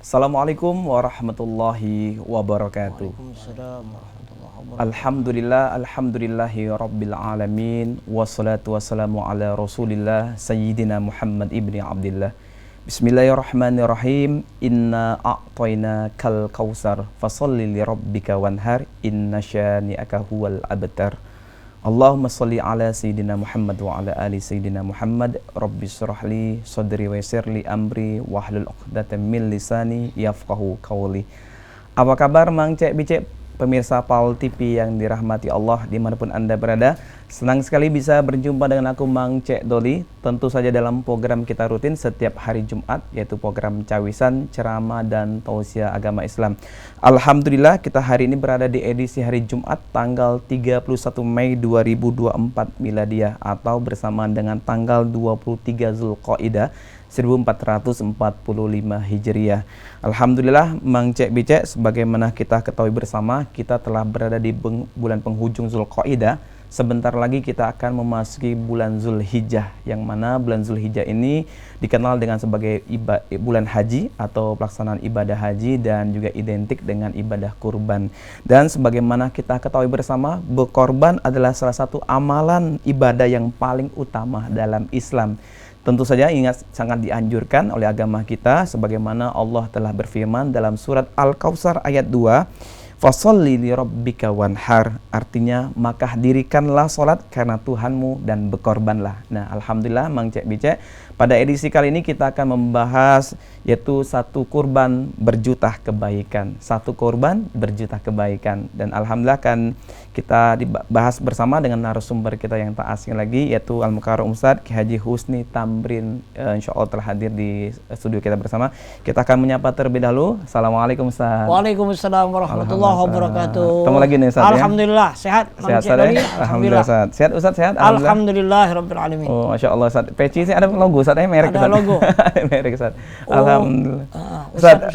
Assalamualaikum warahmatullahi wabarakatuh. Waalaikumsalam warahmatullahi wabarakatuh. Alhamdulillahi rabbil alamin. Wassalatu wassalamu ala rasulillah Sayyidina Muhammad ibni Abdillah. Bismillahirrahmanirrahim. Inna a'tayna kal kausar fasalli li rabbika wanhar. Inna syani'aka huwal abtar. Allahumma salli ala Sayyidina Muhammad wa ala ali Sayyidina Muhammad. Rabbi syrahli sadri wa yassirli amri wahlul 'uqdatam min lisani yafqahu qawli. Apa kabar Mang Cek Bicek, pemirsa PAL TV yang dirahmati Allah dimanapun Anda berada? Senang sekali bisa berjumpa dengan aku Mang Cek Doli. Tentu saja dalam program kita rutin setiap hari Jumat, yaitu program cawisan, ceramah, dan tausiah agama Islam. Alhamdulillah kita hari ini berada di edisi hari Jumat tanggal 31 Mei 2024 Miladiah, atau bersamaan dengan tanggal 23 Zulqaidah 1445 Hijriah. Alhamdulillah Mang Cek Bicek, sebagaimana kita ketahui bersama, kita telah berada di bulan penghujung Zulqaidah. Sebentar lagi kita akan memasuki bulan Zulhijjah, yang mana bulan Zulhijjah ini dikenal dengan sebagai bulan haji atau pelaksanaan ibadah haji, dan juga identik dengan ibadah kurban. Dan sebagaimana kita ketahui bersama, berkorban adalah salah satu amalan ibadah yang paling utama dalam Islam. Tentu saja ingat, sangat dianjurkan oleh agama kita, sebagaimana Allah telah berfirman dalam surat Al-Kautsar ayat 2, Fasolli li rabbika wanhar, artinya maka dirikanlah solat karena Tuhanmu dan berkorbanlah. Nah, alhamdulillah Mang Cek Bicek, pada edisi kali ini kita akan membahas yaitu satu kurban berjuta kebaikan. Satu kurban berjuta kebaikan. Dan alhamdulillah kan kita dibahas bersama dengan narasumber kita yang tak asing lagi, yaitu Al-Mukarram Ustadz Ki Haji Husni Tamrin. Insya Allah telah hadir di studio kita bersama. Kita akan menyapa terlebih dahulu. Assalamualaikum Ustadz. Waalaikumsalam warahmatullahi wabarakatuh. Ketemu lagi nih Ustadz. Alhamdulillah sehat. Sehat Ustadz ya? Alhamdulillah Ustadz. Sehat Ustadz, sehat? Alhamdulillahirabbil alamin. Oh, Masya Allah Ustadz. Peci sih ada logo Ustadz, merek ada Ustadz. Logo. Merek Ustadz. Alhamdulillah. Ustadz,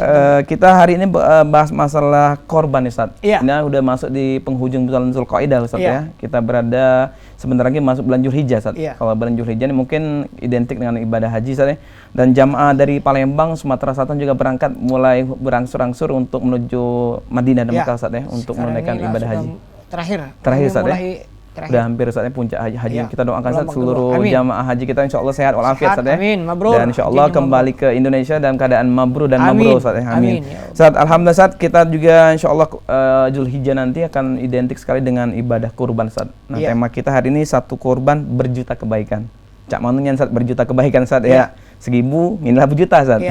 kita hari ini bahas masalah korban Ustadz. Iya. Ini udah masuk di penghujung bulan Zulqaidah Ustadz ya. Kita berada sebentar lagi masuk bulan Zulhijjah Ustadz. Kalau bulan Zulhijjah ini mungkin identik dengan ibadah haji Ustadz ya. Dan jamaah dari Palembang, Sumatera Selatan juga berangkat mulai berangsur-angsur untuk menuju Madinah dan Mekah Ustadz ya, untuk menunaikan ibadah haji. Terakhir Ustadz ya. Udah hampir Ustadz ya puncak haji. Kita doakan Ustadz seluruh jamaah haji kita insya Allah sehat walafiat Ustadz ya. Amin. Mabrur. Dan insya Allah kembali ke Indonesia dalam keadaan mabrur dan mabrur Ustadz ya. Amin. Ustadz, alhamdulillah Ustadz, kita juga insya Allah Zulhijjah nanti akan identik sekali dengan ibadah kurban Ustadz. Nah, tema kita hari ini satu kurban berjuta kebaikan. Cak manunya Ustadz, berjuta kebaikan Ustadz ya. Segibu, inilah berjuta Ustadz.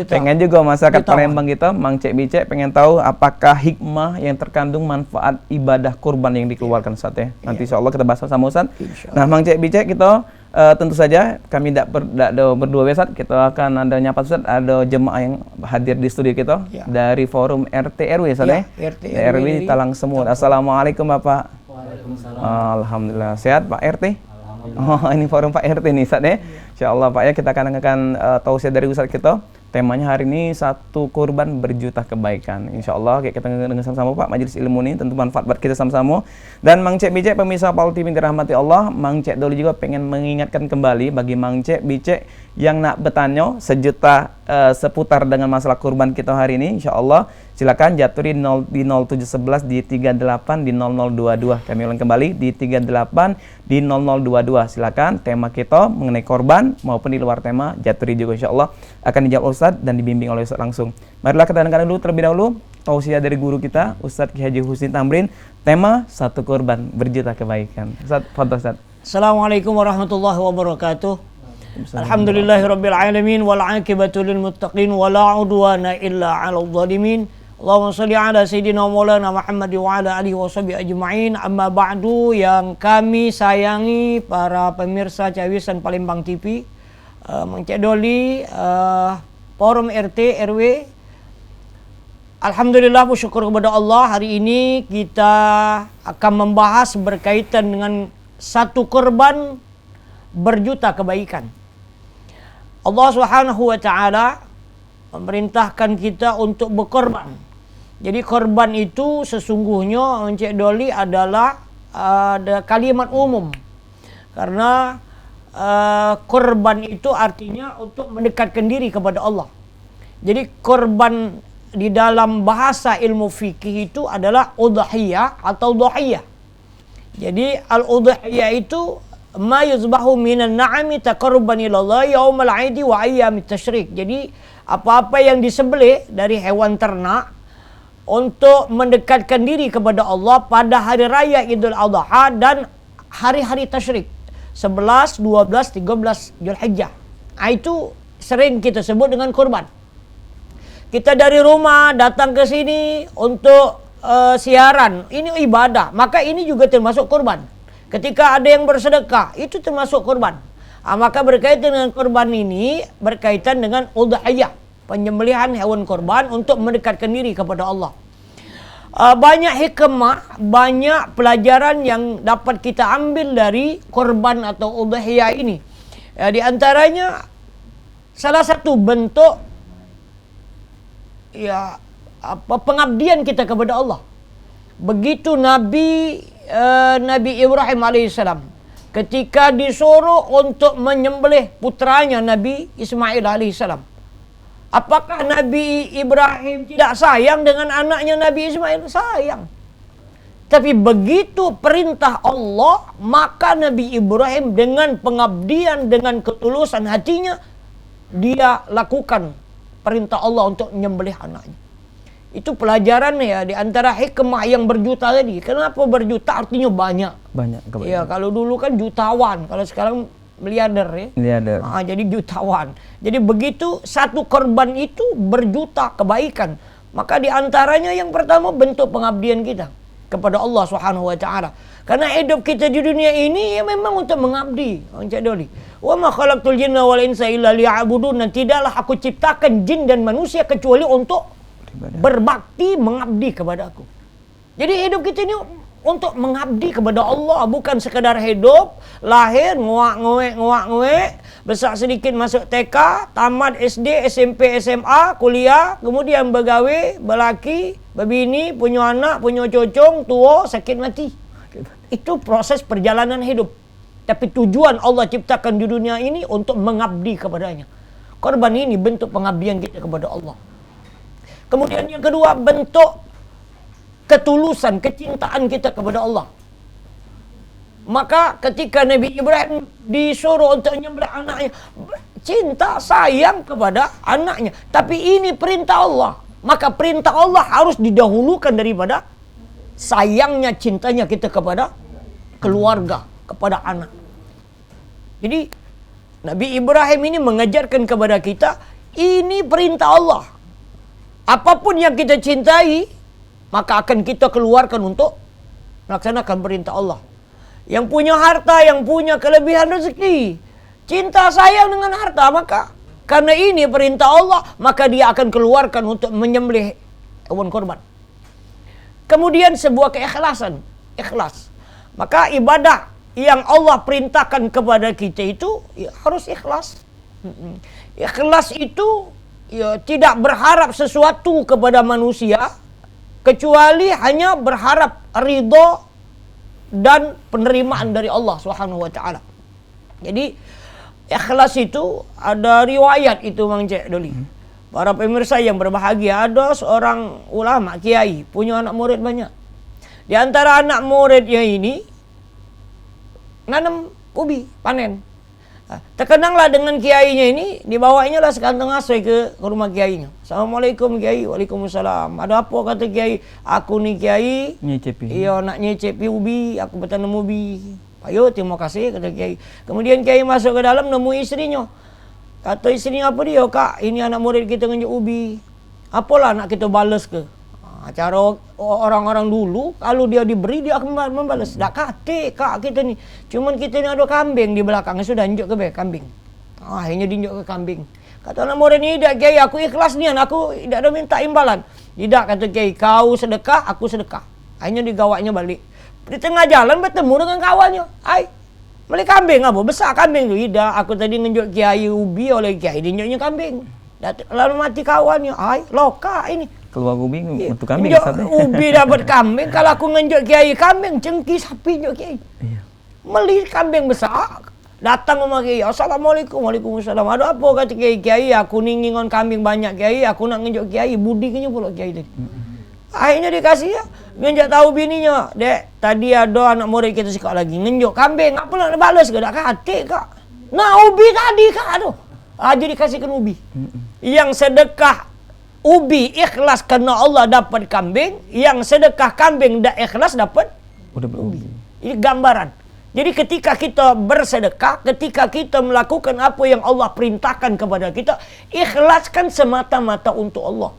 Pengen juga masyarakat Palembang kita, Mang Cek Bicek pengen tahu apakah hikmah yang terkandung manfaat ibadah kurban yang dikeluarkan Ustadz ya. Nanti insya Allah kita bahas sama Ustadz. Nah, Mang Cek Bicek kita tentu saja kami tidak berdua Ustadz, kita akan ada nyapa Ustadz, ada jemaah yang hadir di studio kita dari forum RT RW Ustadz ya. RW Talang Semut. Assalamualaikum Bapak. Waalaikumsalam. Alhamdulillah sehat Pak RT. Oh, ini forum Pak RT nih Ustadz ya. Insyaallah Pak ya, kita akan tausiah dari Ustadz kita. Temanya hari ini satu kurban berjuta kebaikan. Insyaallah kayak kita dengar sama-sama Pak, majelis ilmu ini tentu manfaat buat kita sama-sama. Dan Mang Cek Bicek, pemirsa PAL TV dirahmati Allah, Mang Cek Doli juga pengen mengingatkan kembali bagi Mang Cek Bicek yang nak bertanya seputar dengan masalah kurban kita hari ini, insyaallah silakan jaturi di 0711 di 38 di 0022. Kami ulang kembali di 38 di 0022. Silakan, tema kita mengenai korban maupun di luar tema jaturi juga insyaallah akan dijawab Ustadz dan dibimbing oleh Ustadz langsung. Marilah kita dengarkan dulu terlebih dahulu tausiah dari guru kita Ustadz Ki Haji Husni Tamrin, tema satu kurban berjuta kebaikan. Ustadz, fadhil Ustadz. Assalamualaikum warahmatullahi wabarakatuh. Alhamdulillahirabbil alamin wal 'aqibatu lil muttaqin wa la 'udwana illa 'alal zalimin. Allahumma shalli ala sayyidina Maulana Muhammad wa ala alihi washabihi ajma'in. Amma ba'du, yang kami sayangi para pemirsa cawisan Palembang TV, Mang Cek Doli, forum RT RW. Alhamdulillah, bersyukur kepada Allah, hari ini kita akan membahas berkaitan dengan satu kurban berjuta kebaikan. Allah Subhanahu wa taala memerintahkan kita untuk berkorban. Jadi korban itu sesungguhnya Encik Doli adalah ada kalimat umum. Karena korban itu artinya untuk mendekatkan diri kepada Allah. Jadi korban di dalam bahasa ilmu fikih itu adalah udhiyah atau dhuhiyah. Jadi al-udhiyah itu ma yuzbahu minan na'ami taqarruban ila Allah yaumal 'aidi wa ayyamit tasyrik. Jadi apa-apa yang disembelih dari hewan ternak untuk mendekatkan diri kepada Allah pada hari raya Idul Adha dan hari-hari tasyrik 11, 12, 13 Zulhijjah. Itu sering kita sebut dengan kurban. Kita dari rumah datang ke sini untuk siaran, ini ibadah, maka ini juga termasuk kurban. Ketika ada yang bersedekah, itu termasuk kurban. Maka berkaitan dengan kurban ini, berkaitan dengan udhiyah, penyembelihan hewan kurban untuk mendekatkan diri kepada Allah. Banyak hikmah, banyak pelajaran yang dapat kita ambil dari kurban atau udhiyah ini. Di antaranya, salah satu bentuk pengabdian kita kepada Allah. Begitu Nabi Ibrahim alaihissalam ketika disuruh untuk menyembelih putranya Nabi Ismail alaihissalam. Apakah Nabi Ibrahim tidak sayang dengan anaknya Nabi Ismail? Sayang. Tapi begitu perintah Allah, maka Nabi Ibrahim dengan pengabdian, dengan ketulusan hatinya, dia lakukan perintah Allah untuk menyembelih anaknya. Itu pelajaran ya di antara hikmah yang berjuta tadi. Kenapa berjuta? Artinya banyak. Banyak. Ya, kalau dulu kan jutawan, kalau sekarang miliarder ya. Miliarder. Jadi jutawan. Jadi begitu satu korban itu berjuta kebaikan. Maka di antaranya yang pertama bentuk pengabdian kita kepada Allah Subhanahu wa taala. Karena hidup kita di dunia ini ya memang untuk mengabdi. Cik Doli. Wa ma khalaqtul jinna wal insa illa liya'budun. Tidaklah aku ciptakan jin dan manusia kecuali untuk berbakti, mengabdi kepada aku. Jadi hidup kita ini untuk mengabdi kepada Allah, bukan sekedar hidup, lahir, nguak-nguek, besar sedikit masuk TK, tamat SD, SMP, SMA, kuliah, kemudian bergawe, berlaki, berbini, punya anak, punya cocong, tua, sakit mati. Itu proses perjalanan hidup. Tapi tujuan Allah ciptakan di dunia ini untuk mengabdi kepadanya. Korban ini bentuk pengabdian kita kepada Allah. Kemudian yang kedua, bentuk ketulusan, kecintaan kita kepada Allah. Maka ketika Nabi Ibrahim disuruh untuk menyembelih anaknya, cinta, sayang kepada anaknya. Tapi ini perintah Allah. Maka perintah Allah harus didahulukan daripada sayangnya, cintanya kita kepada keluarga, kepada anak. Jadi Nabi Ibrahim ini mengajarkan kepada kita, ini perintah Allah. Apapun yang kita cintai, maka akan kita keluarkan untuk melaksanakan perintah Allah. Yang punya harta, yang punya kelebihan rezeki, cinta sayang dengan harta, maka karena ini perintah Allah, maka dia akan keluarkan untuk menyembelih hewan korban. Kemudian sebuah keikhlasan, ikhlas. Maka ibadah yang Allah perintahkan kepada kita itu ya, harus ikhlas. Ikhlas itu ya, tidak berharap sesuatu kepada manusia, kecuali hanya berharap ridho dan penerimaan dari Allah Subhanahu wa taala. Jadi ikhlas itu ada riwayat itu Mang Cek Doli. Para pemirsa yang berbahagia, ada seorang ulama kiai punya anak murid banyak. Di antara anak muridnya ini nanam ubi, panen. Terkenanglah dengan kiainya ini, dibawanya lah sekantong asoy ke rumah kiainya. Assalamualaikum kiai. Waalaikumsalam. Ada apa kata kiai? Aku nih kiai, Nyecepi. iya nak nyecepi ubi, aku bertanam ubi. Ayo terima kasih kata kiai. Kemudian kiai masuk ke dalam nemu istrinya. Kata istrinya apa dia? Kak, ini anak murid kita ngejuk ubi. Apalah nak kita balas ke? Cara orang-orang dulu kalau dia diberi dia akan membalas. Dak kate kak kita ni. Cuman kita ni ada kambing di belakang, sudah injak ke kambing. Akhirnya diinjak ke kambing. Kata anak murid ni, "Tidak kiai, aku ikhlas nian, aku tidak ada minta imbalan." "Tidak," kata kiai, "kau sedekah, aku sedekah." Akhirnya digawaknya balik. Di tengah jalan bertemu dengan kawannya. "Ai, beli kambing apa? Besar kambing tu." "Tidak, aku tadi ngenjuk kiai ubi oleh kiai, diinjaknya kambing." Lalu mati kawannya. "Ai, loka ini." Keluar ubi untuk kambing. Ubi dapat kambing. Kalau aku ngenjuk kiai kambing, cengki sapi njuk kiai. Iya. Meli kambing besar, Datang sama kiai, assalamualaikum, waalaikumsalam. Ada apa kata kiai? Aku ningingon kambing banyak kiai, aku nak ngenjok kiai, budi kenya pula kiai tadi. Akhirnya dikasih ya, ngenjak tahu bininya, dek tadi ada anak murid kita sikap lagi ngenjok kambing, apa nak balas ke? Tak katik kak. Nah ubi tadi kak aduh. Jadi kasihkan ubi. Yang sedekah ubi ikhlas karena Allah dapat kambing, yang sedekah kambing tak ikhlas dapat ubi. Ini gambaran. Jadi ketika kita bersedekah, ketika kita melakukan apa yang Allah perintahkan kepada kita, ikhlaskan semata-mata untuk Allah.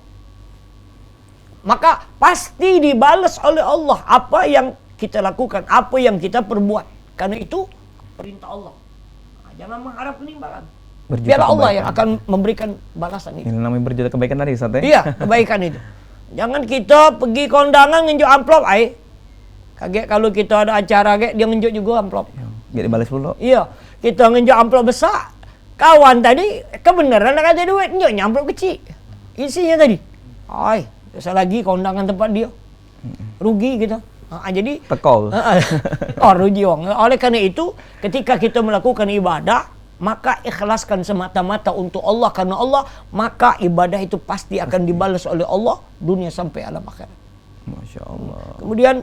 Maka pasti dibalas oleh Allah apa yang kita lakukan, apa yang kita perbuat. Karena itu perintah Allah. Nah, jangan mengharap imbalan. Biar Allah yang akan memberikan balasan itu. Ini namanya berjuta kebaikan tadi, Ustaz ya? Iya, kebaikan itu. Jangan kita pergi kondangan ngenjuk amplop, kaget kalau kita ada acara kayak dia ngenjuk juga amplop. Biar dibalas dulu. Iya, kita ngenjuk amplop besar. Kawan tadi kebenaran nak ada duit, ngenjuknya amplop kecil. Isinya tadi, besar lagi kondangan tempat dia. Rugi kita. Jadi tekol. Rugi wong. Oleh karena itu, ketika kita melakukan ibadah, maka ikhlaskan semata-mata untuk Allah, karena Allah, maka ibadah itu pasti akan dibalas oleh Allah dunia sampai alam akhirat. Masya Allah. Kemudian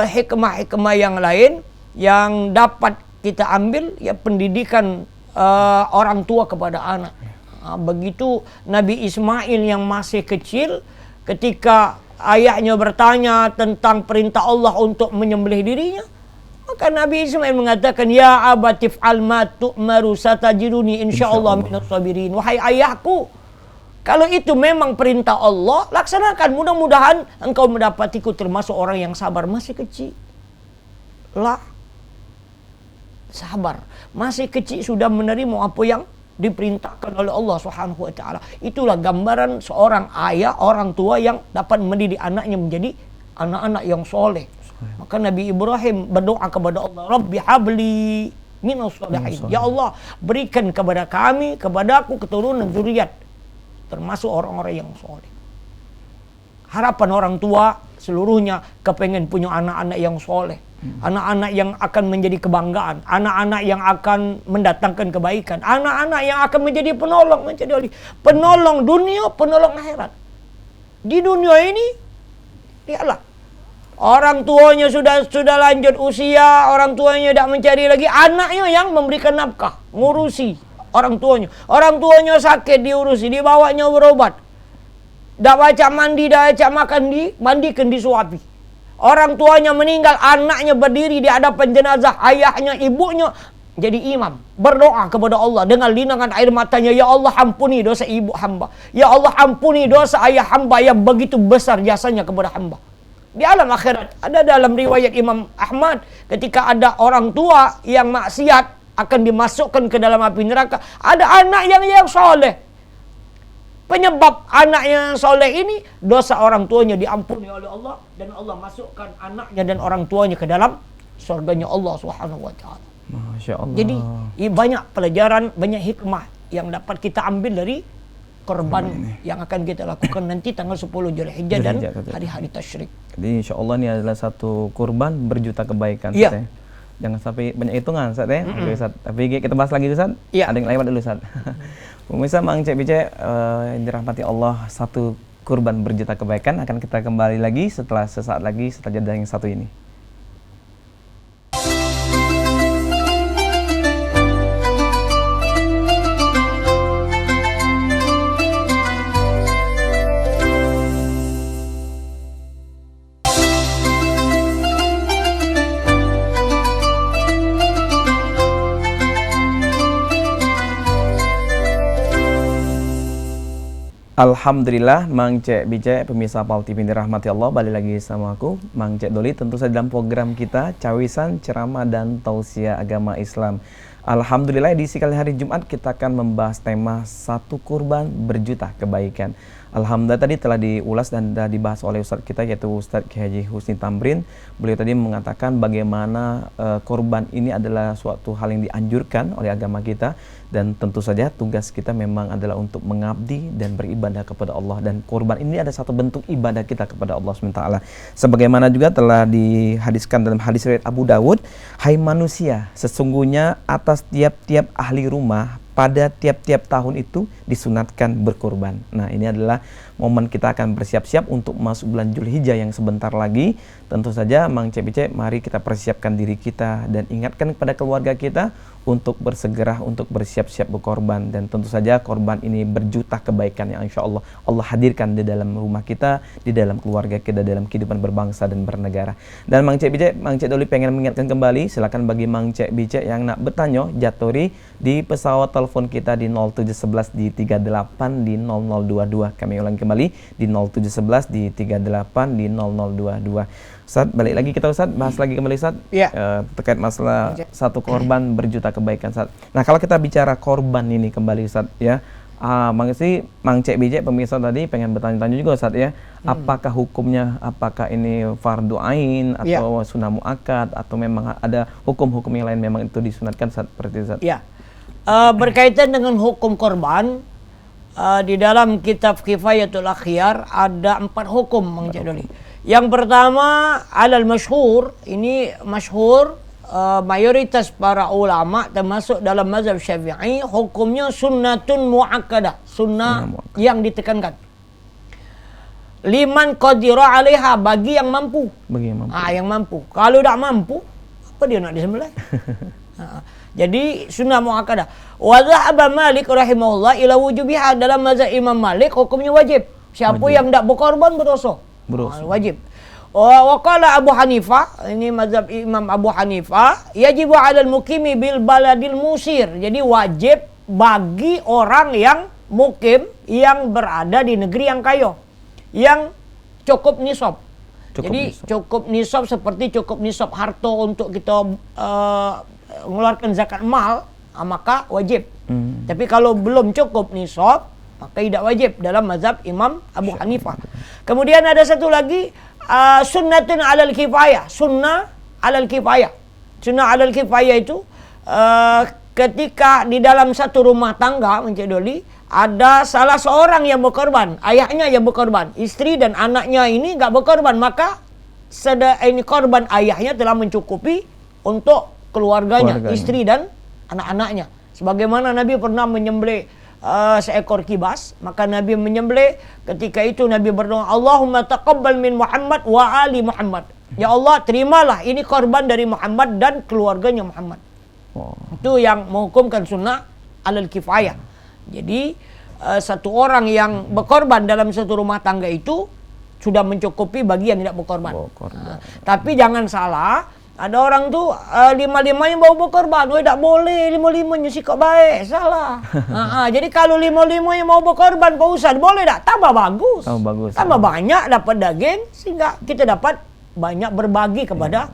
hikmah-hikmah yang lain yang dapat kita ambil ya pendidikan orang tua kepada anak. Begitu Nabi Ismail yang masih kecil, ketika ayahnya bertanya tentang perintah Allah untuk menyembelih dirinya, maka Nabi Ismail mengatakan, ya abatif alma tu'maru satajiruni insyaallah minas sabirin. Wahai ayahku, kalau itu memang perintah Allah, laksanakan. Mudah-mudahan engkau mendapatiku termasuk orang yang sabar. Masih kecil. Sabar. Masih kecil sudah menerima apa yang diperintahkan oleh Allah Subhanahu wa taala. Itulah gambaran seorang ayah, orang tua yang dapat mendidik anaknya menjadi anak-anak yang soleh. Maka Nabi Ibrahim berdoa kepada Allah, Rabbi habli minas sholihin. Ya Allah, berikan kepada kami, kepadaku keturunan zuriat termasuk orang-orang yang soleh. Harapan orang tua seluruhnya kepengen punya anak-anak yang soleh, anak-anak yang akan menjadi kebanggaan, anak-anak yang akan mendatangkan kebaikan, anak-anak yang akan menjadi penolong dunia, penolong akhirat. Di dunia ini, lihatlah, orang tuanya sudah lanjut usia, orang tuanya tidak mencari lagi, anaknya yang memberikan nafkah, ngurusi orang tuanya sakit diurusi, dibawanya berobat, dah baca mandi, dah baca makan, mandikan, disuapi. Orang tuanya meninggal, anaknya berdiri di hadapan jenazah ayahnya, ibunya jadi imam, berdoa kepada Allah dengan linangan air matanya, ya Allah ampuni dosa ibu hamba, ya Allah ampuni dosa ayah hamba yang begitu besar jasanya kepada hamba. Di alam akhirat, ada dalam riwayat Imam Ahmad, ketika ada orang tua yang maksiat akan dimasukkan ke dalam api neraka, ada anak yang soleh. Penyebab anak yang soleh ini, dosa orang tuanya diampuni oleh Allah, dan Allah masukkan anaknya dan orang tuanya ke dalam surganya Allah Subhanahu wa taala. Masya Allah. Jadi banyak pelajaran, banyak hikmah yang dapat kita ambil dari korban yang akan kita lakukan nanti tanggal 10 Zulhijjah dan hari-hari tasyrik. Jadi insya Allah ini adalah satu kurban berjuta kebaikan. Iya. Jangan sampai banyak hitungan, Ustaz ya. Oke, Ustaz. Tapi kita bahas lagi, Ustaz. Iya. Ada yang lewat dulu, Ustaz. Pemirsa Mang Cek Bice yang dirahmati Allah, satu kurban berjuta kebaikan akan kita kembali lagi setelah sesaat lagi setelah jeda yang satu ini. Alhamdulillah, Mang Cek Bice, pemirsa Pau TV dirahmati Allah, balik lagi sama aku, Mang Cek Doli, tentu saja dalam program kita, Cawisan, Ceramah, dan Tausiah Agama Islam. Alhamdulillah, edisi kali hari Jumat kita akan membahas tema satu kurban berjuta kebaikan. Alhamdulillah tadi telah diulas dan telah dibahas oleh Ustadz kita, yaitu Ustadz Kiai Haji Husni Tamrin. Beliau tadi mengatakan bagaimana korban ini adalah suatu hal yang dianjurkan oleh agama kita, dan tentu saja tugas kita memang adalah untuk mengabdi dan beribadah kepada Allah, dan korban ini ada satu bentuk ibadah kita kepada Allah SWT. Sebagaimana juga telah dihadiskan dalam hadis riwayat Abu Dawud, hai manusia, sesungguhnya atas tiap-tiap ahli rumah pada tiap-tiap tahun itu disunatkan berkorban. Nah, ini adalah momen kita akan bersiap-siap untuk masuk bulan Zulhijjah yang sebentar lagi. Tentu saja Mang Cek Bicek, mari kita persiapkan diri kita dan ingatkan kepada keluarga kita untuk bersegera untuk bersiap-siap berkorban. Dan tentu saja korban ini berjuta kebaikan yang insya Allah Allah hadirkan di dalam rumah kita, di dalam keluarga kita, dalam kehidupan berbangsa dan bernegara. Dan Mang Cek Bicek, Mang Cek Doli pengen mengingatkan kembali, silakan bagi Mang Cek Bicek yang nak bertanya, Jatori di pesawat telepon kita di 0711 di 38 di 0022. Kami ulangi kembali di 0711 di 38 di 0022. Ustaz, balik lagi kita Ustaz, bahas lagi kembali Ustaz, terkait masalah satu korban berjuta kebaikan Ustaz. Nah, kalau kita bicara korban ini kembali Ustaz ya, Mang Cek Bicek pemirsa tadi pengen bertanya-tanya juga Ustaz ya, apakah hukumnya, apakah ini fardu ain atau sunnah muakkad, atau memang ada hukum-hukum yang lain memang itu disunatkan Ustaz, seperti itu Ustaz? Ya. Berkaitan dengan hukum korban, di dalam kitab Kifayatul Akhyar ada 4 hukum Mang Cek Doli. Yang pertama, alal masyhur, ini masyhur mayoritas para ulama termasuk dalam mazhab Syafi'i, hukumnya sunnatun muakkadah, sunnah yang ditekankan. Liman qadira 'alaiha, bagi yang mampu. Bagi yang mampu. Yang mampu. Kalau tak mampu, apa dia nak disembelih? Jadi sunnah muakkadah. Wa dhahaba Malik rahimahullah ila wujubiha, dalam mazhab Imam Malik hukumnya wajib. Siapa yang tak berkorban berdosa. Wajib. Wa qala Abu Hanifah, ini mazhab Imam Abu Hanifah, yajibu 'alal mukimi bil baladil musir. Jadi wajib bagi orang yang mukim, yang berada di negeri yang kaya, yang cukup nisab. Cukup nisab seperti cukup nisab harta untuk kita mengeluarkan zakat mal, maka wajib. Tapi kalau belum cukup nisab, maka tidak wajib dalam mazhab Imam Abu Hanifah. Kemudian ada satu lagi, sunnatun 'alal kifayah. Sunnah 'alal kifayah. Sunnah 'alal kifayah itu ketika di dalam satu rumah tangga, Encik Doli, ada salah seorang yang berkorban, ayahnya yang berkorban, istri dan anaknya ini enggak berkorban, maka ini korban ayahnya telah mencukupi untuk keluarganya, istri dan anak-anaknya. Sebagaimana Nabi pernah menyembelih seekor kibas, maka Nabi menyembelih. Ketika itu Nabi berdoa, Allahumma taqabbal min Muhammad wa ali Muhammad. Ya Allah, terimalah ini korban dari Muhammad dan keluarganya Muhammad. Itu yang menghukumkan sunnah alal kifayah. Jadi satu orang yang berkorban dalam satu rumah tangga itu sudah mencukupi bagi yang tidak berkorban. Tapi jangan salah, ada orang tuh 5-5 yang mau berkorban, tak boleh 5-5-nya sikap baik, salah. Jadi kalau 5-5 yang mau berkorban, Pak Ustaz, boleh tak? Tambah bagus. Tambah banyak dapat daging, sehingga kita dapat banyak berbagi kepada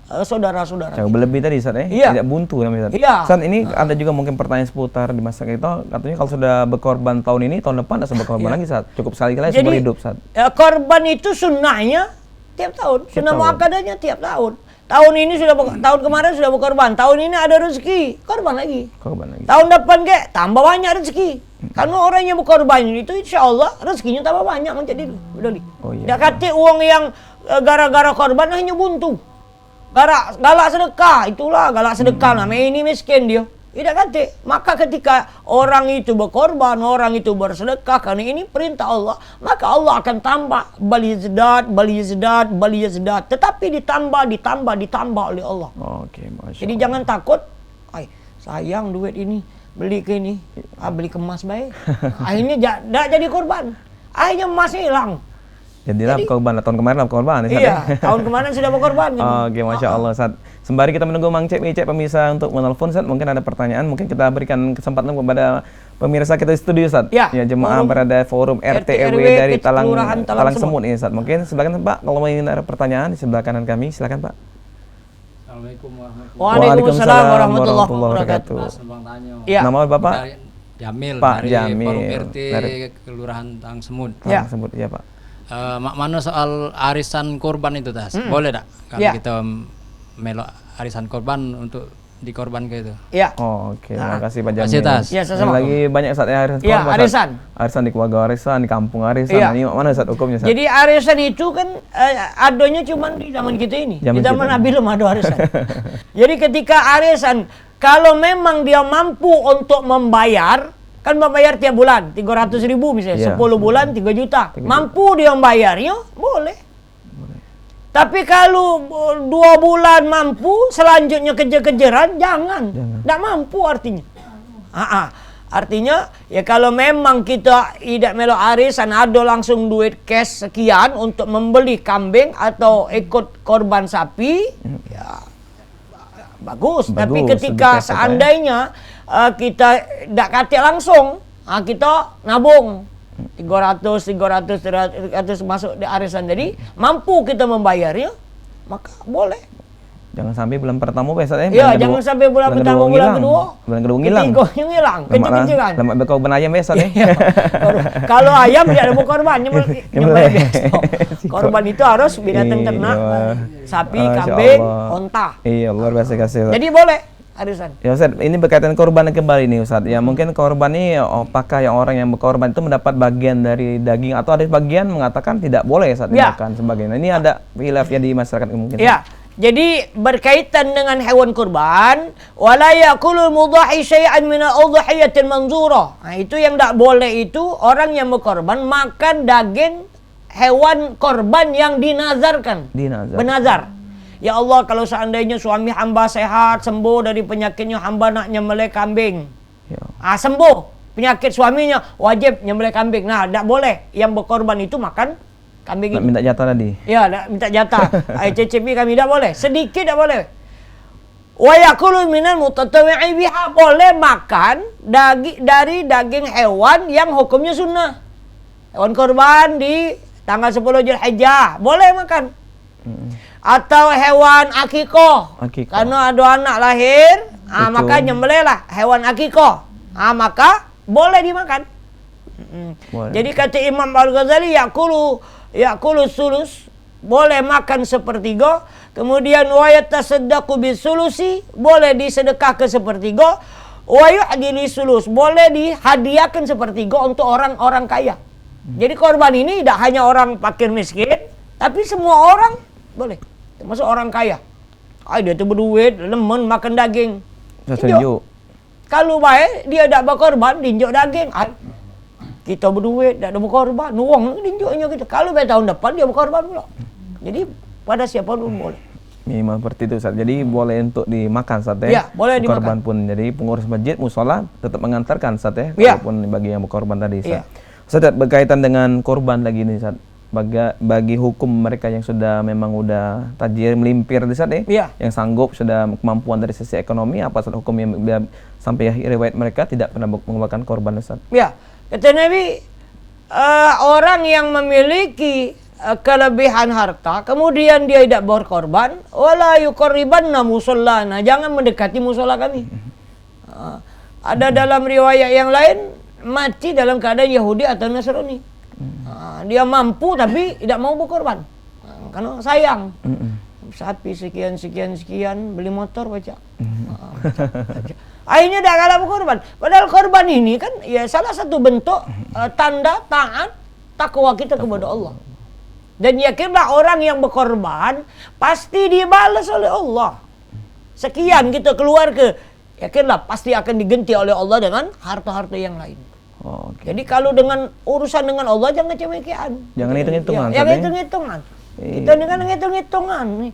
saudara-saudara. Jauh berlebih tadi Ustaz ya? Tidak buntu namanya Ustaz. Ustaz, ini ada juga mungkin pertanyaan seputar di masa kita, katanya kalau sudah berkorban tahun ini, tahun depan tidak berkorban lagi Ustaz. Cukup sekali seumur hidup Ustaz. Korban itu sunnahnya tiap tahun, sunnah muakkadahnya tiap tahun. Tahun ini sudah tahun kemarin sudah berkorban, tahun ini ada rezeki, korban lagi. Tahun depan tambah banyak rezeki. Karena orang yang berkorban itu insya Allah rezekinya tambah banyak menjadi Doli. Tidak kata uang yang gara-gara korban hanya buntu. Galak sedekah, itulah galak sedekah namanya, ini miskin dia. Tidak kata. Maka ketika orang itu berkorban, orang itu bersedekah, karena ini perintah Allah, maka Allah akan tambah bal yazdat, tetapi ditambah oleh Allah. Jadi jangan takut, sayang duit ini, beli ke ini, beli kemas baik. Akhirnya tidak jadi korban. Akhirnya emasnya hilang. Jadilah korban, tahun kemarin korban. Tahun kemarin sudah berkorban. Masya Allah Ustaz. Sembari kita menunggu Mang Cek Bicek pemirsa untuk menelpon Ustaz, mungkin ada pertanyaan, mungkin kita berikan kesempatan kepada pemirsa kita di studio Ustaz. Ya, jemaah berada forum RT RW dari Talang Semut ini Ustaz. Mungkin silakan Pak, kalau ingin ada pertanyaan di sebelah kanan kami, silakan Pak. Assalamualaikum warahmatullahi wabarakatuh. Nama Bapak? Jamil Pak dari Jamil. Forum RT Dari- Kelurahan Tangsemut. Ya. Sebut ya Pak. Mak mana soal arisan korban itu Tas? Boleh tak kalau Ya. kita melok arisan korban untuk dikorban ke itu? Ya. Oh, oke. Makasih Pak Makasih, Jamil. Tas. Ya, sama-sama. Lagi banyak saat ya arisan. Iya, korban, Ustaz. arisan. Arisan di keluarga arisan, di kampung arisan. Iya. Ini mana saat hukumnya Ustaz? Jadi arisan itu kan adanya cuma di zaman kita ini. Zaman Di zaman kita. Nabi belum ada arisan. Jadi ketika arisan, kalau memang dia mampu untuk membayar, kan membayar tiap bulan 300.000 misalnya, Iya. 10 bulan 3 juta. 3 juta. Mampu dia membayarnya, boleh. Tapi kalau 2 bulan mampu, selanjutnya kejar-kejaran, jangan. Tidak mampu artinya. Artinya, ya kalau memang kita tidak melo arisan, ada langsung duit cash sekian untuk membeli kambing atau ikut korban sapi, ya bagus. Tapi Bagus, ketika lebih cash, seandainya kita tidak katik langsung, kita nabung 300 masuk di arisan. Jadi mampu kita membayarnya, maka boleh. Jangan sampai bulan pertama Ustaz ya. Iya, jangan sampai bulan pertama, bulan kedua. Bulan kedua ngilang. Ketiganya ngilang, kencing-kencingan. Lama berkorban ayam Ustaz ya. Iya. Kalau ayam tidak ada korban, nyembelih biasa. Korban itu harus binatang ternak, sapi, Masya kambing, Allah. onta. Iya, luar biasa kasih. Ustaz. Jadi boleh arisan. Ya Ustaz, ini berkaitan korban kembali nih Ustaz. Ya mungkin korban ini apakah yang orang yang berkorban itu mendapat bagian dari daging atau ada bagian mengatakan tidak boleh Ustaz Ya. dimakan sebagainya. Ini ada khilafnya di masyarakat mungkin. Ya. Jadi berkaitan dengan hewan kurban, wala yaqulul mudhahi syai'an min al-udhiyatil manzurah. Nah, itu yang tidak boleh itu orang yang berkorban makan daging hewan korban yang dinazarkan. Dinazar. Benazar. Ya Allah, kalau seandainya suami hamba sehat, sembuh dari penyakitnya, hamba nak nyembelih kambing. Ya. Sembuh penyakit suaminya, wajib nyembelih kambing. Nah, tidak boleh yang berkorban itu makan kambing Nak itu. minta jatah tadi. Ya, minta jatah. CCP kami tidak boleh. Sedikit tidak boleh. Wa yakulu minal mutatawwi'i biha, boleh makan dari daging hewan yang hukumnya sunnah. Hewan korban di tanggal 10 Zulhijjah, boleh makan. Atau hewan akikoh. Akikoh. Karena ada anak lahir, Betul. maka nyembelihlah hewan akikoh. Maka boleh dimakan. Boleh. Jadi kata Imam Al-Ghazali, yakulu sulus, boleh makan sepertiga. Kemudian wa yatasaddaqu bisulusi, boleh disedekah ke sepertiga. Wa yu'dili sulus, boleh dihadiahkan sepertiga untuk orang-orang kaya. Jadi korban ini tidak hanya orang fakir miskin, tapi semua orang boleh, termasuk orang kaya. Dia tu berduit, lemen makan daging. Saya Tinjuk. setuju. Kalau baik dia tak berkorban, dinjuk daging. Kita berduit, tak ada berkorban, uang dinjuknya kita. Kalau baik tahun depan dia berkorban pula. Jadi pada siapa pun boleh. Memang seperti itu Ustaz. Jadi boleh untuk dimakan Ustaz ya. Ya, boleh korban dimakan. pun. Jadi pengurus masjid musola tetap mengantarkan Ustaz ya. Ya. Walaupun bagi yang berkorban tadi Ustaz. Ya. Ustaz, berkaitan dengan korban lagi nih Ustaz. Bagi hukum mereka yang sudah memang udah tajir melimpir Ustaz ya. Ya. Yang sanggup sudah kemampuan dari sisi ekonomi, apa Ustaz hukum yang sampai akhir riwayat mereka tidak pernah mengeluarkan korban Ustaz. Ya, kata Nabi, orang yang memiliki kelebihan harta, kemudian dia tidak berkorban, wala yuqarribanna musallana, jangan mendekati musola kami. Ada dalam riwayat yang lain, mati dalam keadaan Yahudi atau Nasrani. Dia mampu tapi tidak mau berkorban, karena sayang. Sapi sekian, beli motor baca. Akhirnya dah kalah berkorban. Padahal korban ini kan ya salah satu bentuk tanda taat takwa kita kepada Allah. Dan yakinlah orang yang berkorban pasti dibalas oleh Allah. Sekian kita keluar ke, yakinlah pasti akan diganti oleh Allah dengan harta-harta yang lain. Oh, oke. Jadi kalau dengan urusan dengan Allah jangan cemekian. Jangan hitung-hitungan, Ya, Ustaz, ya? hitung-hitungan. Iya. Kita dengan hitung-hitungan nih.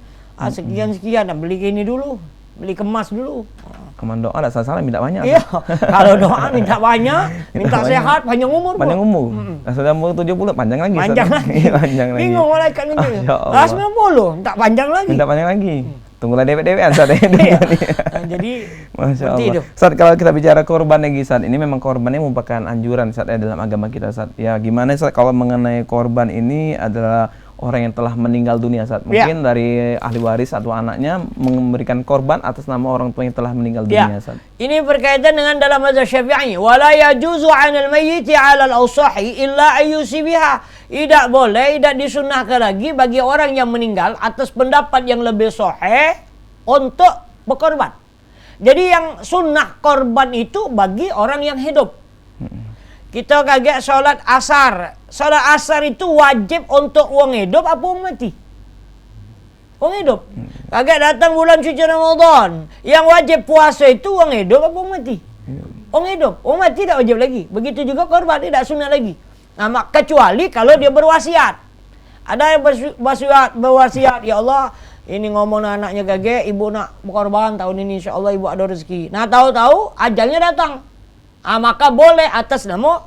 Sekian-sekian, beli ini dulu, beli kemas dulu. Keman doa ada salah minta banyak. Iya. Kalau doa minta banyak, minta banyak. sehat, panjang umur. Panjang Bu. umur. Sudah umur 70 panjang lagi. Ustaz. Panjang lagi. Panjang lagi. Bingung malaikat ini. Ya Allah. 90, minta panjang lagi. Minta panjang lagi. Tunggulah dewek-dewekan Ustaz. Iya. Jadi Masya seperti Allah. itu. Ustaz, kalau kita bicara korban lagi Ustaz, ini memang korbannya merupakan anjuran Ustaz ya dalam agama kita Ustaz. Ya gimana Ustaz kalau mengenai korban ini adalah orang yang telah meninggal dunia Ustaz. Mungkin dari ahli waris atau anaknya memberikan korban atas nama orang tua yang telah meninggal dunia Ustaz. Ini berkaitan dengan dalam mazhab Syafi'i. Wala yajuzu 'alal mayyiti 'alal awsahi illa ayyusibiha. Tidak boleh, tidak disunnahkan lagi bagi orang yang meninggal atas pendapat yang lebih sahih untuk berkorban. Jadi yang sunnah korban itu bagi orang yang hidup. Kita kaget sholat asar. Sholat asar itu wajib untuk orang hidup apa orang mati? Orang hidup. Kaget datang bulan suci Ramadan. Yang wajib puasa itu orang hidup apa orang mati? Orang hidup. Orang mati tidak wajib lagi. Begitu juga korban tidak sunnah lagi. Nah, kecuali kalau dia berwasiat. Ada yang berwasiat, ya Allah, ini ngomong anaknya gage, ibu nak berkorban tahun ini, insya Allah ibu ada rezeki. Nah, tahu-tahu ajalnya datang. Maka boleh atas nama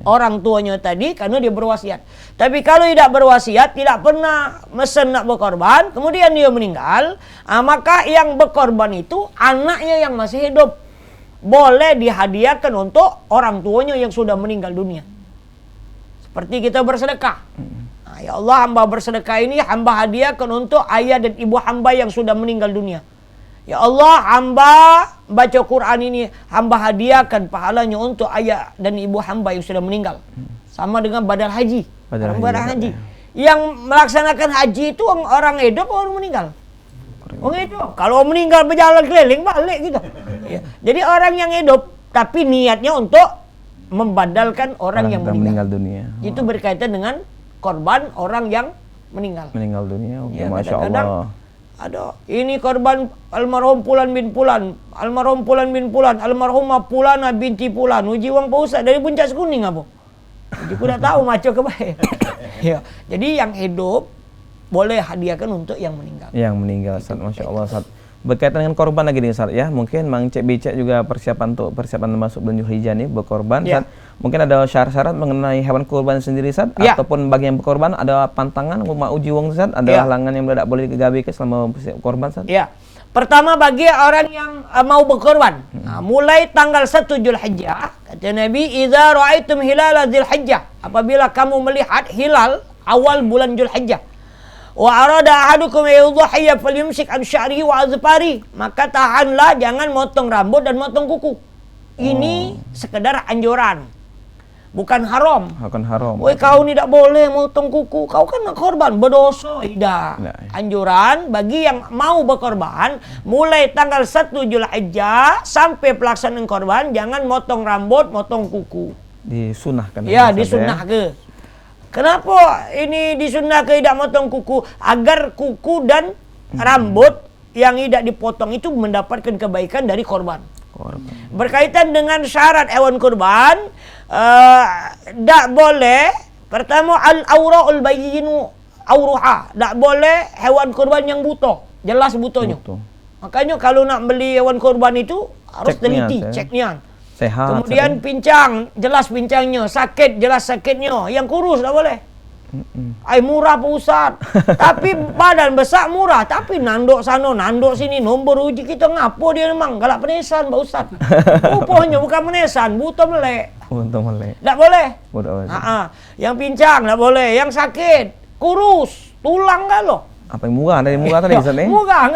orang tuanya tadi karena dia berwasiat. Tapi kalau tidak berwasiat, tidak pernah mesen nak berkorban, kemudian dia meninggal, maka yang berkorban itu anaknya yang masih hidup. Boleh dihadiahkan untuk orang tuanya yang sudah meninggal dunia. Seperti kita bersedekah. Ya Allah, hamba bersedekah ini hamba hadiahkan untuk ayah dan ibu hamba yang sudah meninggal dunia. Ya Allah, hamba baca Quran ini hamba hadiahkan pahalanya untuk ayah dan ibu hamba yang sudah meninggal. Sama dengan badal haji. Badal haji. Yang melaksanakan haji itu orang hidup atau orang meninggal? Orang hidup. Kalau meninggal berjalan keliling balik gitu. Ya. Jadi orang yang hidup tapi niatnya untuk membadalkan orang yang meninggal dunia. Itu berkaitan dengan korban orang yang meninggal dunia. Oke, ya, Masya Allah. Ada ini korban almarhum Pulan bin Pulan, almarhum Pulan bin Pulan, almarhumah Pulana binti Pulan. Uji wang Pak Ustaz dari Puncak Kuning apa? Jadi aku dah tahu macam kebaik. Ya. Jadi yang hidup boleh hadiahkan untuk yang meninggal. Yang meninggal, Ustaz. Masya Allah, Ustaz. Berkaitan dengan korban lagi nih Ustaz ya. Mungkin Mang Cek Becek juga persiapan masuk bulan Zulhijjah nih berkorban Ustaz. Mungkin ada syarat-syarat mengenai hewan kurban sendiri Ustaz ataupun bagi yang berkorban ada pantangan mau uji wong Ustaz, ada halangan yang tidak boleh digawe selama korban Ustaz. Ya. Pertama bagi orang yang mau berkorban, mulai tanggal 1 Zulhijjah kata Nabi, "Idza ra'aitum hilal Zulhijjah." Apabila kamu melihat hilal awal bulan Zulhijjah. Wa arada ahadukum yudhiya falyumsik an sya'rihi wa azfari, maka tahanlah jangan motong rambut dan motong kuku. Ini sekedar anjuran, bukan haram. Bukan haram. Woi kau ni tak boleh motong kuku, kau kan nak korban berdosa. Tidak. Anjuran bagi yang mau berkorban mulai tanggal 1 Zulhijjah sampai pelaksanaan korban jangan motong rambut, motong kuku. Disunahkan. Ya, disunah ke. Kenapa ini disunnah ke tidak motong kuku? Agar kuku dan rambut yang tidak dipotong itu mendapatkan kebaikan dari korban. Berkaitan dengan syarat hewan kurban, tidak boleh. Pertama, al-aura'ul bayyinu auruha. Tak boleh hewan kurban yang buta. Jelas butonya. Makanya kalau nak beli hewan kurban itu harus teliti, cek nian. Sehat. Kemudian pincang, jelas pincangnya. Sakit, jelas sakitnya. Yang kurus tak boleh. Ay murah Pak Ustaz. Tapi badan besar murah. Tapi nanduk sana, nanduk sini. Nombor uji kita ngapo dia memang. Galak penesan Pak Ustaz. Rupanya bukan penesan, buta melek. Buta melek. Tak boleh. Yang pincang tak boleh. Yang sakit, kurus, tulang kalau. Apa yang murah dari murah tadi Ustaz? Murah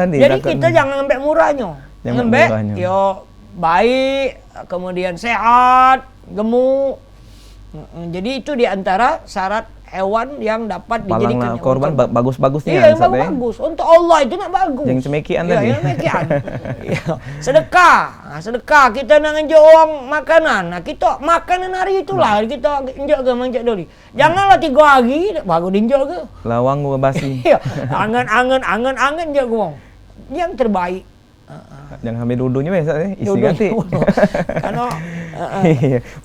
tadi. Jadi kita jangan ambil murahnya. Jangan ambil yo baik, kemudian sehat, gemuk. Jadi itu diantara syarat hewan yang dapat dijadikan korban bagus-bagusnya. Iya, yang bagus-bagus. Untuk Allah itu nak bagus. Yang cemekian tadi. Yang cemekian. Sedekah. Sedekah kita nak ngejak orang makanan. Nah, kita makanan hari itulah kita injak ke manjak doli. Janganlah 3 hari baru diinjak ke. Lawang gua basi. Angan je gua. Yang terbaik. Jangan ambil dudunya Ustaz, isi ganti. Karena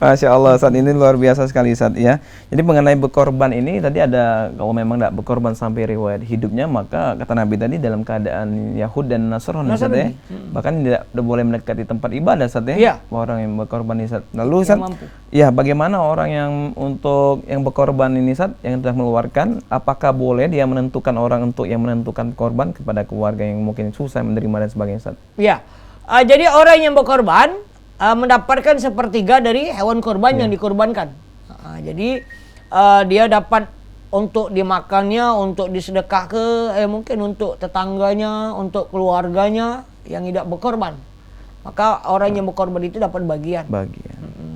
Masya Allah, saat ini luar biasa sekali Ustaz ya. Jadi mengenai berkorban ini tadi ada, kalau memang tidak berkorban sampai riwayat hidupnya, maka kata Nabi tadi dalam keadaan Yahud dan Nasrani Ustaz ya. Bahkan tidak boleh mendekati tempat ibadah Ustaz ya. Orang yang berkorban ini Ustaz. Lalu Ustaz, ya bagaimana orang yang untuk yang berkorban ini Ustaz, yang telah mengeluarkan, apakah boleh dia menentukan orang untuk yang menentukan korban kepada keluarga yang mungkin susah menerima dan sebagainya Ustaz? Ya. Jadi orang yang berkorban mendapatkan sepertiga dari hewan korban yang dikorbankan. Jadi dia dapat untuk dimakannya, untuk disedekah mungkin untuk tetangganya, untuk keluarganya yang tidak berkorban. Maka orang yang berkorban itu dapat bagian.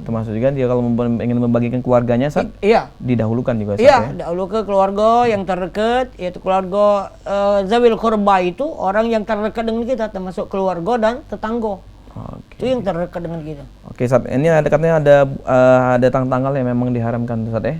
Termasuk juga dia kalau ingin membagikan keluarganya, Ustaz, Iya. didahulukan juga, Ustaz, Iya, ya. dahulu ke keluarga yang terdekat, yaitu keluarga zawil qurba itu orang yang terdekat dengan kita, termasuk keluarga dan tetangga. Oke. Itu yang terdekat dengan kita. Oke, Ustaz. Ini katanya ada tanggal yang memang diharamkan, Ustaz, ya.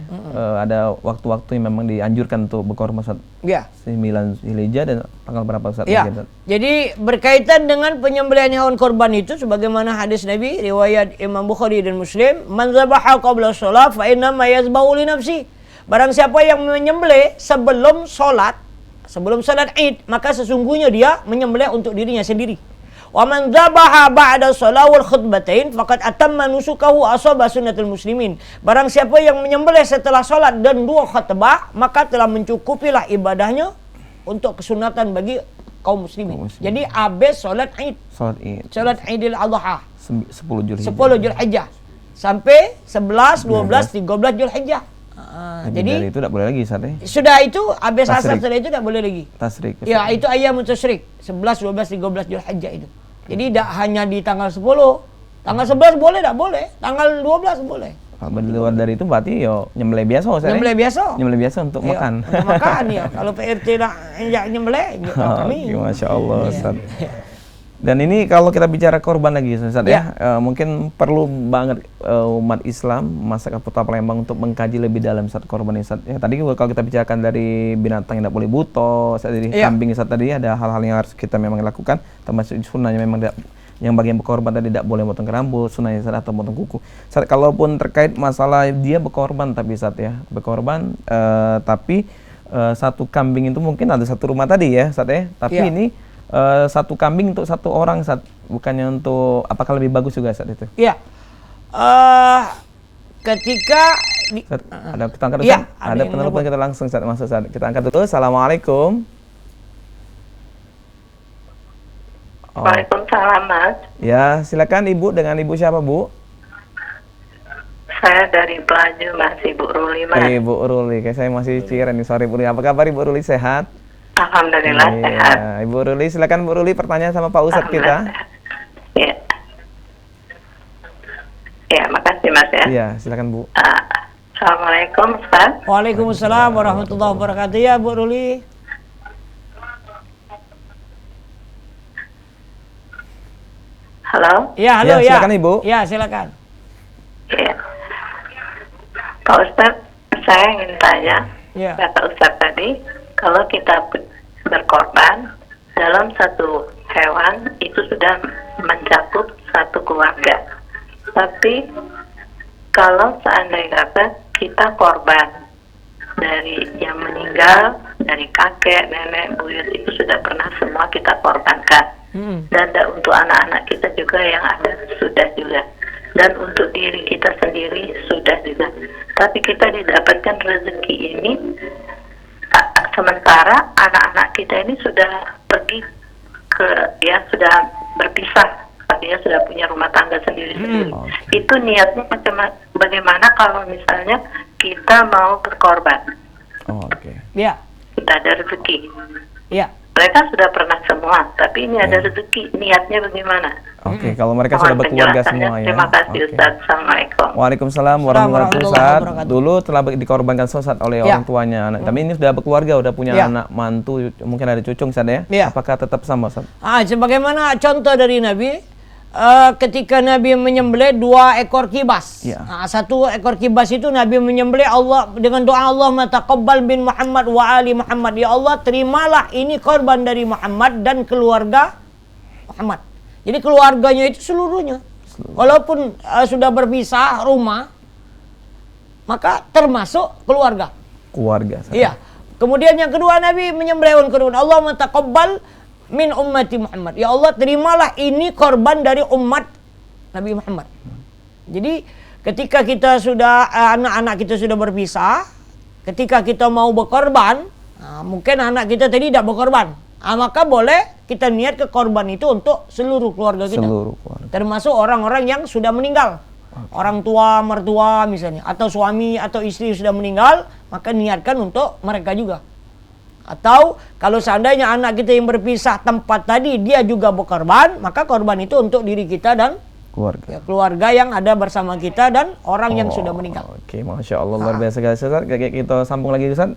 Ada waktu-waktu yang memang dianjurkan untuk berkorban, Ustaz. Iya. 9 Zulhijjah dan tanggal berapa, Ustaz? Ya, Ustaz? jadi berkaitan dengan penyembelihan hewan korban itu sebagaimana hadis Nabi riwayat Imam Bukhari dan Muslim, man zabaha qabla shalah fa inna ma yazbahu li nafsi. Barang siapa yang menyembelih sebelum salat Id, maka sesungguhnya dia menyembelih untuk dirinya sendiri. Wa man dzabaha ba'da shalah wal khutbatain faqad atamma nusukahu asaba sunnatul muslimin. Barang siapa yang menyembelih setelah salat dan 2 khutbah, maka telah mencukupilah ibadahnya untuk kesunatan bagi kaum muslimin. Jadi habis salat Id. Salat Idul Adha. 10 Zulhijjah. 10 Zulhijjah. Sampai 11, 12, 13 Zulhijjah. Jadi dari itu tidak boleh lagi, Ustaz, ya. Sudah itu habis asar setelah itu tidak boleh lagi. Tasrik. Ya, itu ayam tasyrik. 11, 12, 13 Zulhijjah itu. Jadi tidak hanya di tanggal 10. Tanggal 11 boleh, tidak boleh. Tanggal 12 boleh. Kalau di luar dari itu berarti yo nyembelih biasa, Ustaz. Nyembelih biasa. Nyembelih biasa untuk Ya, makan. Untuk makan ya. Kalau PRT nak nyembelih, kami. Masya Allah, Ustaz. Dan ini kalau kita bicara korban lagi, Ustaz, ya, mungkin perlu banget umat Islam masyarakat Kota Palembang untuk mengkaji lebih dalam Ustaz korban ini, Ustaz. Ya, tadi kalau kita bicarakan dari binatang yang tidak boleh buto, Ustaz, dari kambing, Ustaz, tadi ada hal-hal yang harus kita memang lakukan, termasuk sunnahnya memang yang bagian berkorban tadi tidak boleh potong rambut, sunnahnya, Ustaz, atau potong kuku. Ustaz, kalaupun terkait masalah dia berkorban tapi, Ustaz, ya, berkorban tapi satu kambing itu mungkin ada satu rumah tadi ya, Ustaz, ya. Tapi ini satu kambing untuk satu orang, Ustaz, bukannya untuk, apakah lebih bagus juga, Ustaz, itu? Iya. Ketika Ustaz, ada kita angkat dulu, Ya, Ustaz? Ada penelpon kita langsung, Ustaz, masuk, Ustaz. Kita angkat dulu. Assalamualaikum. Waalaikumsalam, Mas. Ya, silakan Ibu, dengan Ibu siapa, Bu? Saya dari Pelaju, Mas. Ibu Ruli, Mas. Ibu Ruli, kayak saya masih ciren nih, sorry Bu Ruli. Apa kabar Ibu Ruli, sehat? Alhamdulillah sehat. Ibu Ruli, silakan Bu Ruli, pertanyaan sama Pak Ustadz kita. Ya. Ya, makasih, Mas, ya. Iya, silakan Bu. Assalamualaikum, Ustaz. Waalaikumsalam warahmatullahi wabarakatuh. Ya, Bu Ruli. Halo. Ya, halo ya. Silakan Ibu. Ya, silakan. Ya. Pak Ustadz, saya ingin tanya, Ya. kata Ustadz tadi, kalau kita berkorban dalam satu hewan itu sudah mencakup satu keluarga. Tapi kalau seandainya kata kita korban dari yang meninggal, dari kakek, nenek, buyut itu sudah pernah semua kita korbankan. Dan untuk anak-anak kita juga yang ada sudah juga. Dan untuk diri kita sendiri sudah juga. Tapi kita didapatkan rezeki ini sementara anak-anak kita ini sudah pergi sudah berpisah, dia sudah punya rumah tangga sendiri-sendiri. Itu niatnya bagaimana kalau misalnya kita mau berkorban? Ya. Kita ada rezeki. Ya. Mereka sudah pernah semua, tapi ini ada rezeki. Niatnya bagaimana? Kalau mereka sudah berkeluarga semua ya. Terima kasih, Ustaz. Assalamualaikum. Waalaikumsalam warahmatullahi wabarakatuh. Dulu telah dikorbankan Ustaz oleh orang tuanya anak. Tapi ini sudah berkeluarga, sudah punya anak, mantu, mungkin ada cucu, Ustaz, ya. Apakah tetap sama, Ustaz? Sebagaimana contoh dari Nabi, ketika Nabi menyembelih 2 ekor kibas. Satu ekor kibas itu Nabi menyembelih Allah dengan doa, Allahumma taqabbal bin Muhammad wa ali Muhammad. Ya Allah, terimalah ini korban dari Muhammad dan keluarga Muhammad. Jadi keluarganya itu seluruhnya. Walaupun sudah berpisah rumah, maka termasuk keluarga. Iya. Kemudian yang kedua Nabi menyembelih hewan kurban. Allahumma taqabbal min ummati Muhammad. Ya Allah, terimalah ini korban dari umat Nabi Muhammad. Jadi ketika kita sudah anak-anak kita sudah berpisah, ketika kita mau berkorban, mungkin anak kita tadi tidak berkorban, maka boleh kita niat ke korban itu untuk seluruh keluarga kita. Termasuk orang-orang yang sudah meninggal. Orang tua, mertua misalnya, atau suami atau istri sudah meninggal, maka niatkan untuk mereka juga. Atau kalau seandainya anak kita yang berpisah tempat tadi dia juga berkorban, maka korban itu untuk diri kita dan keluarga yang ada bersama kita dan orang yang sudah meninggal. Oke, Masya Allah, luar biasa guys. Ustaz, kita sambung lagi Ustaz.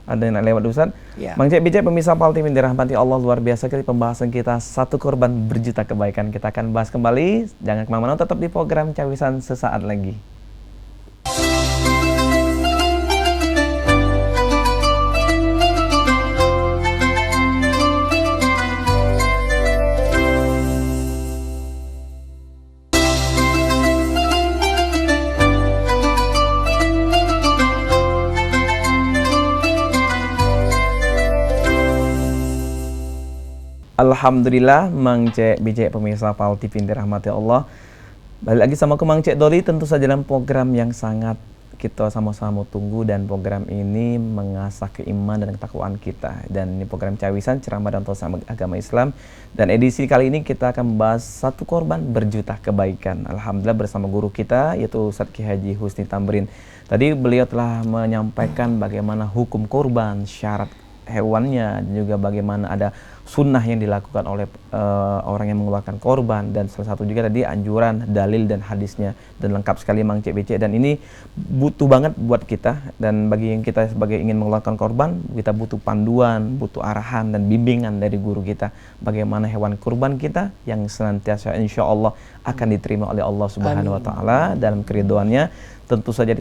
Ada yang nak lewat Ustaz. Ya. Mang Cek Bicek pemirsa Pal TV dirahmati Allah, luar biasa kali pembahasan kita, satu korban berjuta kebaikan. Kita akan bahas kembali. Jangan kemana-mana, tetap di program Cawisan sesaat lagi. Alhamdulillah, Mang Cek Bicek pemirsa Pal TV dirahmati Allah. Balik lagi sama ke Mang Cek Doli, tentu saja dalam program yang sangat kita sama-sama tunggu, dan program ini mengasah keimanan dan ketakwaan kita. Dan ini program Cawisan, ceramah dan tausiah agama Islam. Dan edisi kali ini kita akan membahas satu korban berjuta kebaikan. Alhamdulillah bersama guru kita yaitu Ustaz Ki Haji Husni Tamrin. Tadi beliau telah menyampaikan bagaimana hukum korban, syarat hewannya, dan juga bagaimana ada sunnah yang dilakukan oleh orang yang mengeluarkan korban, dan salah satu juga tadi anjuran, dalil dan hadisnya, dan lengkap sekali Mang Cek Bicek. Dan ini butuh banget buat kita, dan bagi yang kita sebagai ingin mengeluarkan korban, kita butuh panduan, butuh arahan dan bimbingan dari guru kita bagaimana hewan kurban kita yang senantiasa insya Allah akan diterima oleh Allah Subhanahu wa Ta'ala dalam keridhoannya, tentu saja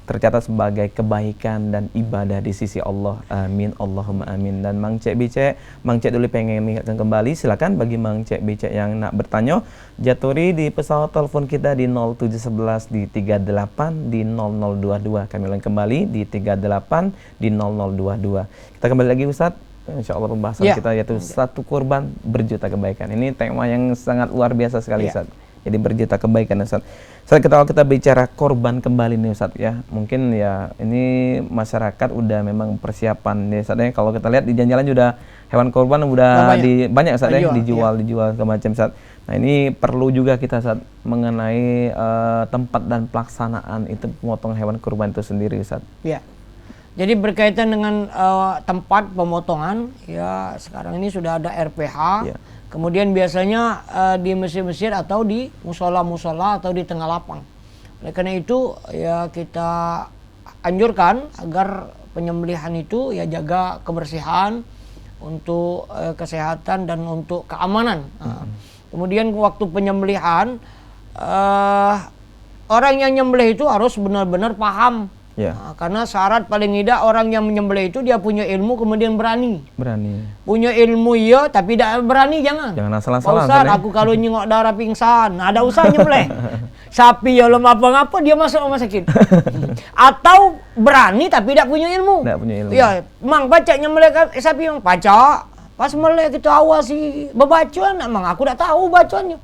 tercatat sebagai kebaikan dan ibadah di sisi Allah. Amin, Allahumma amin. Dan Mang Cek Bicek, Mang Cek dulu pengen mengingatkan kembali, silakan bagi Mang Cek Bicek yang nak bertanya, jaturi di pesawat telepon kita di 0711 di 38 di 0022. Kami ulang kembali di 38 di 0022. Kita kembali lagi Ustadz. Insya Allah pembahasan kita yaitu satu korban berjuta kebaikan. Ini tema yang sangat luar biasa sekali Ustadz. Jadi berjuta kebaikan Ustaz. Kalau kita bicara korban kembali nih Ustaz ya, mungkin ya ini masyarakat udah memang persiapan nih Ustaz ya. Kalau kita lihat di jalan-jalan juga hewan korban udah banyak Ustaz ya, dijual ke macam Ustaz. Nah ini perlu juga kita Ustaz mengenai tempat dan pelaksanaan itu pemotongan hewan kurban itu sendiri Ustaz. Iya. Jadi berkaitan dengan tempat pemotongan, ya sekarang ini sudah ada RPH. Ya. Kemudian biasanya di masjid-masjid atau di musola-musola atau di tengah lapang. Oleh karena itu ya kita anjurkan agar penyembelihan itu ya jaga kebersihan untuk kesehatan dan untuk keamanan. Kemudian waktu penyembelihan orang yang nyembelih itu harus benar-benar paham. Karena syarat paling tidak orang yang menyembelih itu dia punya ilmu kemudian berani. Punya ilmu iya tapi tidak berani jangan. Jangan asal-asalan. Ustaz, aku kalau nyengok darah pingsan, ada usaha nyembelih. Sapi ya lemah apa-apa dia masuk rumah sakit. Atau berani tapi tidak punya ilmu. Ya, mang baca nyembelih sapi yang baca. Pas meleh kita awasi bebacuan, mang aku tidak tahu bacuannya.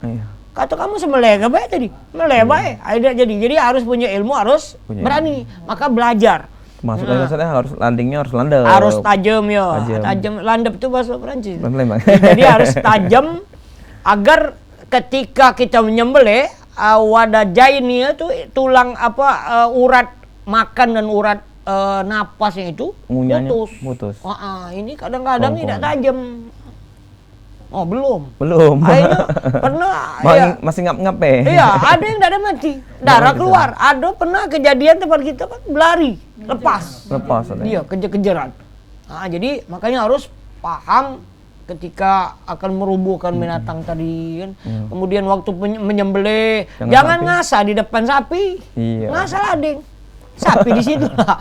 Kata kamu sembelih gak baik tadi? Meleh baik. Jadi harus punya ilmu, harus berani. Maka belajar. Maksudnya harus landingnya harus landep. Harus tajam ya. Tajam landep itu bahasa Perancis. Jadi harus tajam agar ketika kita menyembelih wadah jainnya itu tulang urat makan dan urat napasnya itu putus. Ini kadang-kadang tidak tajam. Oh belum. Akhirnya pernah masih ngap-ngap Iya, ada yang tidak ada mati, darah keluar. Ada pernah kejadian tempat kita kan berlari, lepas. Iya, kejar-kejaran. Nah, jadi makanya harus paham ketika akan merubuhkan binatang tadi kan. Kemudian waktu menyembelih jangan ngasah di depan sapi. Ngasah lading. Sapi di situ lah.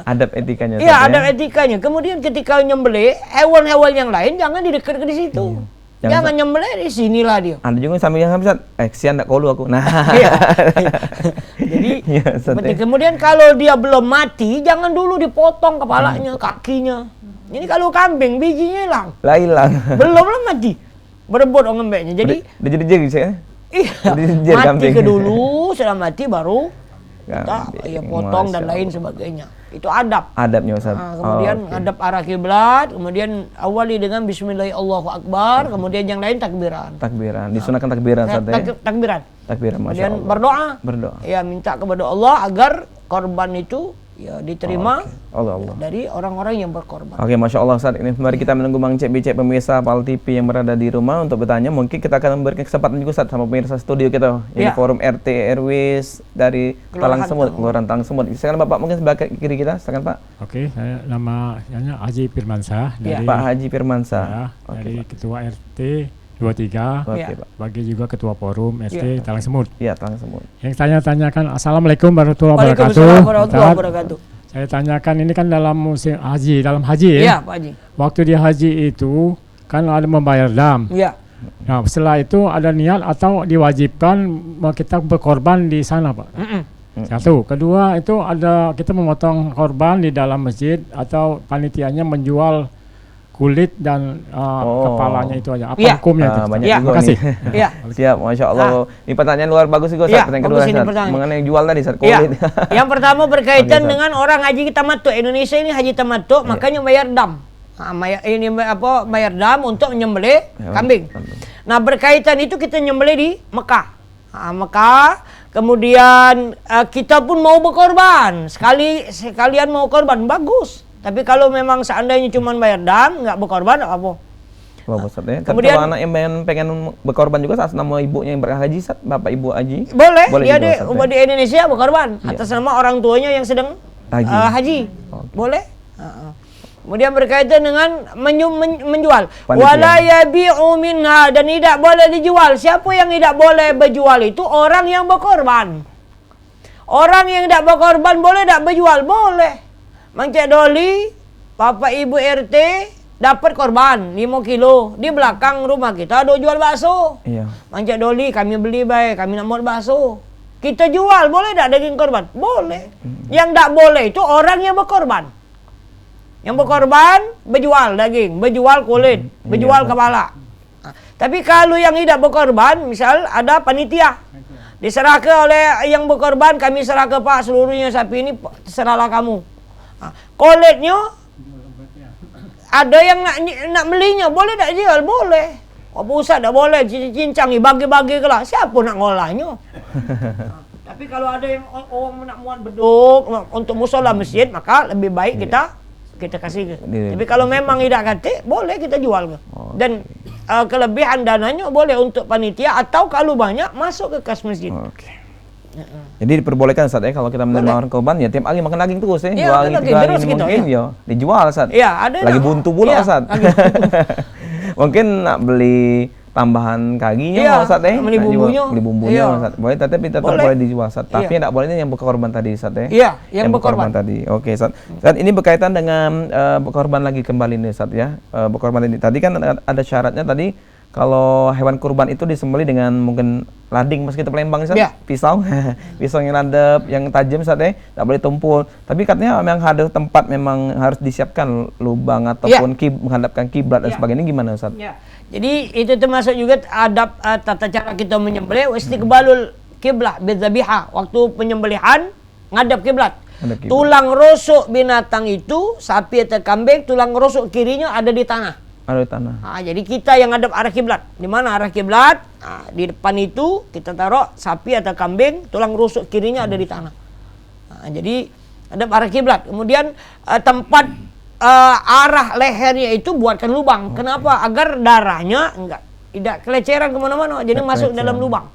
Adab etikanya. Iya, adab etikanya. Kemudian ketika nyembelih, hewan-hewan yang lain jangan didekat di situ. Jangan nyembelih di sinilah dia. Ada juga sambil yang habis, kesian nak kolu aku. Nah. Jadi kemudian kalau dia belum mati, jangan dulu dipotong kepalanya, kakinya. Ini kalau kambing bijinya hilang. Belum mati. Berebut orang ngembeknya. Jadi jadi saya. Iya. Mati ke dulu, setelah mati baru kita potong dan lain sebagainya. Itu adabnya Ustaz. Kemudian adab arah kiblat, kemudian awali dengan bismillah Allahu akbar, kemudian yang lain takbiran. Disunahkan takbiran Ustaz ya. Takbiran. Kemudian berdoa. Ya minta kepada Allah agar korban itu ya diterima Allah. dari orang-orang yang berkorban. Oke, Masya Allah Ustaz. Ini mari kita menunggu Bang Cek Bicek pemirsa PAL TV yang berada di rumah untuk bertanya. Mungkin kita akan memberikan kesempatan juga Ustaz sama pemirsa studio kita. Ini forum RT RW dari Talang Semut, Kelurahan Talang Semut. Silakan Bapak, mungkin sebelah kiri kita, silakan Pak. Oke, saya namanya Haji Firmansyah dari Pak Haji Firmansyah. ya, Oke, dari Pak. Ketua RT 23, Oke, Pak. bagi juga Ketua Forum RT Talang Semut. Iya, Talang Semut. Yang saya tanyakan, Assalamualaikum warahmatullahi Waalaikumsalam wabarakatuh. warahmatullahi Ustaz, wabarakatuh. saya tanyakan ini kan dalam musim haji, dalam haji ya. Iya, Pak Haji. Waktu di haji itu kan ada membayar dam. Iya. Nah, setelah itu ada niat atau diwajibkan kita berkorban di sana, Pak. Satu, kedua itu ada kita memotong korban di dalam masjid atau panitianya menjual kulit dan kepalanya itu aja. Apa Iya. hukumnya itu? Banyak Iya. juga Makasih. nih. Iya. Siap, Masya Allah. Ini pertanyaan luar bagus juga Ustaz. Iya, Pertanyaan kedua bagus ini Ustaz. pertanyaan. Mengenai jual tadi Ustaz, Iya. kulit. Yang pertama berkaitan Oke, Ustaz. dengan orang haji tamattu. Indonesia ini haji tamattu, makanya bayar dam. Nah, bayar dam untuk menyembelih kambing. Nah, berkaitan itu kita nyembelih di Mekah. Nah, Mekah, kemudian kita pun mau berkorban. Sekalian mau korban, bagus. Tapi kalau memang seandainya cuma bayar dam, nggak berkorban, apa? Wah, Ustaz ya. Tapi Kemudian- kalau anak yang pengen berkorban juga atas nama ibunya yang berhaji, Ustaz, Bapak Ibu haji. Boleh, dia juga, Ustaz, ya? di Indonesia berkorban atas nama orang tuanya yang sedang Haji. haji. Oke. Boleh. Kemudian berkaitan dengan menjual. Panitia. Wala yabi'u minha, dan tidak boleh dijual. Siapa yang tidak boleh berjual itu orang yang berkorban. Orang yang tidak berkorban boleh tak berjual? Boleh. Mang Cik Doli, Bapak Ibu RT dapat korban 5 kilo. Di belakang rumah kita ada jual bakso. Iya. Mang Cik Doli, kami beli baik, kami nak buat bakso. Kita jual, boleh tak daging korban? Boleh. Yang tak boleh itu orang yang berkorban. Yang berkorban berjual daging, berjual kulit, berjual kepala. Nah, tapi kalau yang tidak berkorban, misal ada panitia, diserahkan oleh yang berkorban, kami serahkan Pak seluruhnya sapi ini, terserahlah kamu. Nah, kulitnya ada yang nak belinya, boleh tak jual? Boleh. Apa Ustaz tak boleh cincang ni bagi-bagi ke lah. Siapa nak ngolahnya? Tapi kalau ada yang orang nak muat beduk untuk musola masjid, maka lebih baik kita kasih. Tapi kalau memang tidak kata, boleh kita jual. Dan kelebihan dananya boleh untuk panitia atau kalau banyak masuk ke kas masjid. Oke. Jadi diperbolehkan Ustaz ya kalau kita menerima orang korban ya tiap hari makan daging terus ya. Iya, Dua hari, makan 3 daging hari terus ini gitu, mungkin ya. Dijual Ustaz. Iya, ada Lagi nak- buntu pula iya, Ustaz. lagi buntu. Mungkin nak beli tambahan kaginya Iya, Ustaz ya. beli Nak bumbunya. beli bumbunya Iya. Ustaz. Boleh tapi tetap Boleh. boleh dijual Ustaz. Tapi Iya. tidak bolehnya yang berkorban tadi Ustaz ya. Iya, yang berkorban. tadi. Oke Ustaz. Dan ini berkaitan dengan berkorban lagi kembali nih Ustaz ya. Berkorban ini tadi kan ada syaratnya tadi kalau hewan kurban itu disembelih dengan mungkin lading meski kita Palembang Ustaz. Iya. Pisau. Pisau yang landep, yang tajam Ustaz ya. Tak boleh tumpul. Tapi katanya memang ada tempat memang harus disiapkan lubang ataupun menghadapkan kiblat dan Iya. sebagainya gimana Ustaz? Ya. Jadi itu termasuk juga adab tata cara kita menyembelih istiqbalul kiblah bidzabihah. Waktu penyembelihan ngadap kiblat. Ngadap kiblat. Tulang rusuk binatang itu, sapi atau kambing, tulang rusuk kirinya ada di tanah. Ada di tanah. Jadi kita yang ngadap arah kiblat. Di mana arah kiblat? Di depan itu kita taruh sapi atau kambing, tulang rusuk kirinya ada di tanah. Jadi ngadap arah kiblat. Kemudian tempat arah lehernya itu buatkan lubang. Kenapa? Agar darahnya tidak keleceran kemana-mana. Jadi Tidak masuk keleceran. dalam lubang.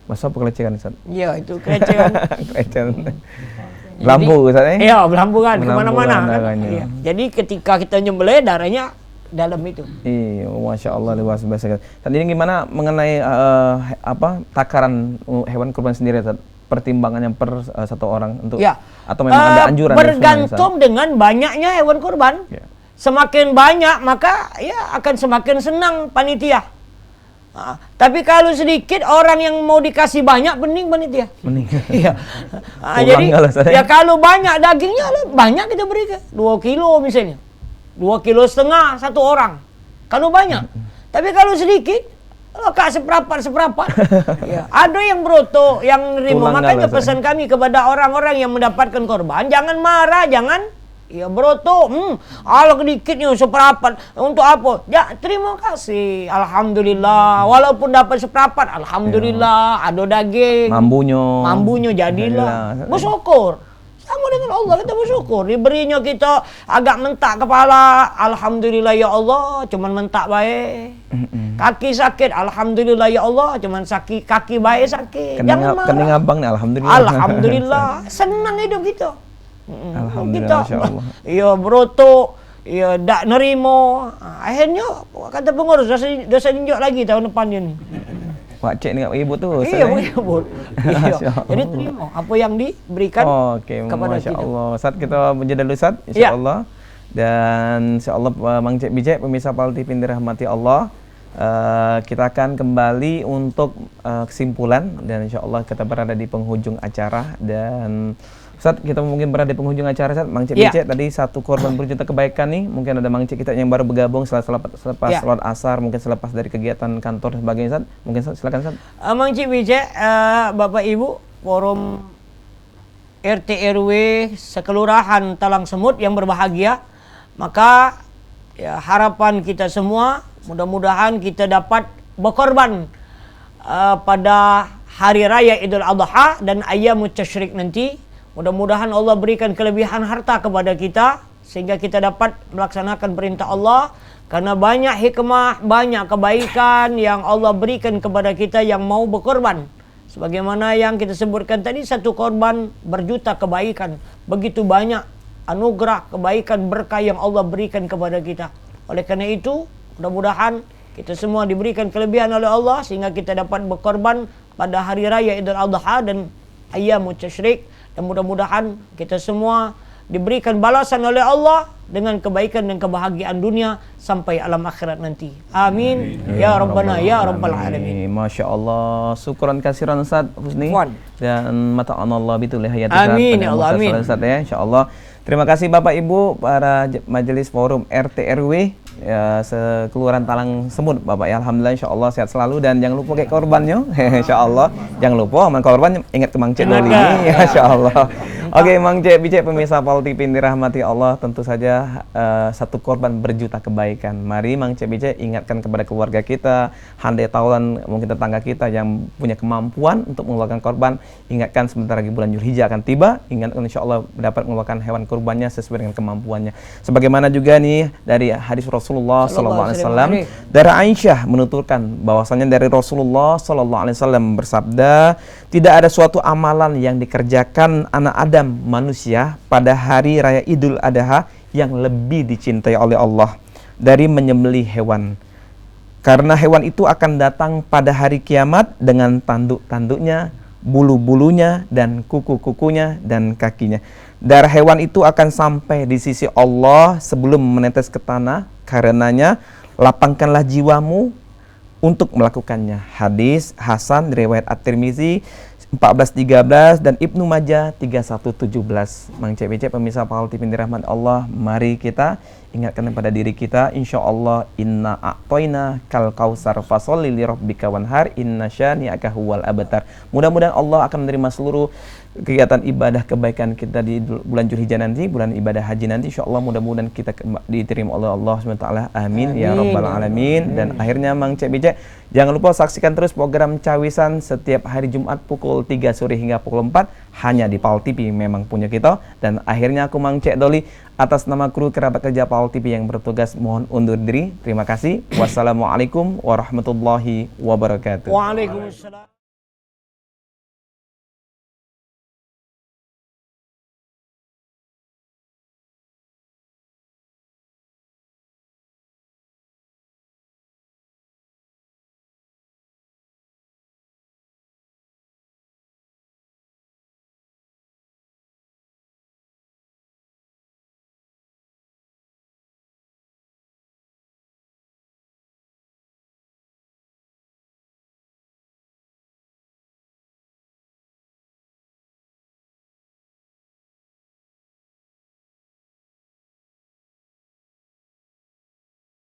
Masa pelecehan Ustaz? Ya itu keleceran. Kelecehan. Lampu Ustaz ya? Iya, belampungan Melampukan kemana-mana. Kan? darahnya. Iya. Jadi ketika kita nyembelih darahnya dalam itu. Iya, Masya Allah luar biasa. Dan ini gimana mengenai takaran hewan kurban sendiri, Ustaz? Pertimbangannya per satu orang untuk Ya. atau memang ada anjuran dari bergantung sunnah, dengan banyaknya hewan kurban. Ya. Semakin banyak maka ya akan semakin senang panitia. Tapi kalau sedikit orang yang mau dikasih banyak bening panitia. Ustaz? Mending. Iya. Pulang Jadi kalau saya. ya kalau banyak dagingnya banyak kita berikan. 2 kilo misalnya. 2,5 kilo satu orang. Kalau banyak. Tapi kalau sedikit, kak seprapat. Ya. Ada yang broto, yang nerima. Tulang Makanya kalau pesan kami kepada orang-orang yang mendapatkan korban, jangan marah, jangan broto. Kalau sedikitnya seprapat. Untuk apa? Ya, terima kasih. Alhamdulillah. Walaupun dapat seprapat, alhamdulillah. Ada daging. Mambunya Jadilah. Alhamdulillah. Bersyukur. Sama dengan Allah, kita bersyukur. Diberinya kita agak mentak kepala, alhamdulillah ya Allah, cuman mentak baik. Kaki sakit, alhamdulillah ya Allah, cuman sakit kaki baik sakit. Jangan marah. Kening abang nih, alhamdulillah. Alhamdulillah, senang hidup kita. Alhamdulillah, Masya Allah. Iya berotok, iya tak nerimo. Akhirnya kata pengurus dosa ninjok lagi tahun depan ni. Pak Cik dengan ibu tu. Iya, ibu. Iya. Jadi terima apa yang diberikan kepada Masya kita. Allah. Ustaz, kita menjadi dulu Ustaz, insya-Allah. Dan insya-Allah Mang Cik Bijak, pemirsa Pal TV yang dirahmati Allah, kita akan kembali untuk kesimpulan, dan insya-Allah kita berada di penghujung acara. Dan Ustaz, kita mungkin berada di penghujung acara, Ustaz. Mang Cik Bijak tadi satu korban berjuta kebaikan nih. Mungkin ada Mang Cik kita yang baru bergabung selepas sholat asar, mungkin selepas dari kegiatan kantor dan sebagainya, Ustaz. Mungkin silakan, Ustaz. Mang Cik Bijak, Bapak Ibu, forum RT RW sekelurahan Talang Semut yang berbahagia, maka ya, harapan kita semua mudah-mudahan kita dapat berkorban pada hari raya Idul Adha dan Ayyamut Tasyrik nanti. Mudah-mudahan Allah berikan kelebihan harta kepada kita sehingga kita dapat melaksanakan perintah Allah, karena banyak hikmah, banyak kebaikan yang Allah berikan kepada kita yang mau berkorban. Sebagaimana yang kita sebutkan tadi, satu korban berjuta kebaikan. Begitu banyak anugerah, kebaikan, berkah yang Allah berikan kepada kita. Oleh karena itu, mudah-mudahan kita semua diberikan kelebihan oleh Allah sehingga kita dapat berkorban pada hari raya Idul Adha dan Ayyamut Tasyrik. Dan mudah-mudahan kita semua diberikan balasan oleh Allah dengan kebaikan dan kebahagiaan dunia sampai alam akhirat nanti. Amin. Ya Rabbana ya Rabbal Alamin. Masya Allah. Syukran kasiran Ustaz Husni. Dan mata'anallah bitul hayat. Amin ya Allah. Amin. Ustaz ya, insyaAllah. Terima kasih Bapak Ibu, para majelis forum RT RW ya, sekelurahan Talang Semut Bapak ya. Alhamdulillah, insyaAllah sehat selalu, dan jangan lupa kayak korbannya. InsyaAllah jangan lupa aman korban, ingat ke Mang Cik dulu ini. InsyaAllah. Oke, Mang Cik Bijak, pemirsa Pal TV yang dirahmati Allah, tentu saja satu korban berjuta kebaikan. Mari Mang Cik Bijak ingatkan kepada keluarga kita, handai taulan mungkin tetangga kita yang punya kemampuan untuk mengeluarkan korban. Ingatkan sebentar lagi bulan Zulhijjah akan tiba. Ingatkan insyaAllah dapat mengeluarkan hewan kurbannya sesuai dengan kemampuannya. Sebagaimana juga nih dari hadis Rasulullah SAW, dari Aisyah menuturkan bahwasanya dari Rasulullah SAW bersabda, tidak ada suatu amalan yang dikerjakan anak Adam manusia pada hari raya Idul Adha yang lebih dicintai oleh Allah dari menyembelih hewan. Karena hewan itu akan datang pada hari kiamat dengan tanduk-tanduknya, bulu-bulunya, dan kuku-kukunya, dan kakinya. Darah hewan itu akan sampai di sisi Allah sebelum menetes ke tanah. Karenanya lapangkanlah jiwamu untuk melakukannya. Hadis Hasan riwayat At-Tirmizi 1413 dan Ibnu Majah 3117. Mang Cik Bijak, pemirsa Pal TV dirahmati Allah, mari kita ingatkan kepada diri kita, insyaallah inna a'toina kal kausar fasholli li rabbika wanhar inna syani'aka huwal abtar. Mudah-mudahan Allah akan menerima seluruh kegiatan ibadah kebaikan kita di bulan Zulhijjah nanti, bulan ibadah haji nanti, insyaallah mudah-mudahan kita diterima oleh Allah SWT. Amin ya rabbal alamin. Dan akhirnya Mang Cik Bijak, jangan lupa saksikan terus program Cawisan setiap hari Jumat pukul 3 sore hingga pukul 4 hanya di Pal TV, memang punya kita. Dan akhirnya aku Mang Cik Doli atas nama kru kerabat kerja Pal TV yang bertugas mohon undur diri. Terima kasih. Wassalamualaikum warahmatullahi wabarakatuh. Waalaikumsalam.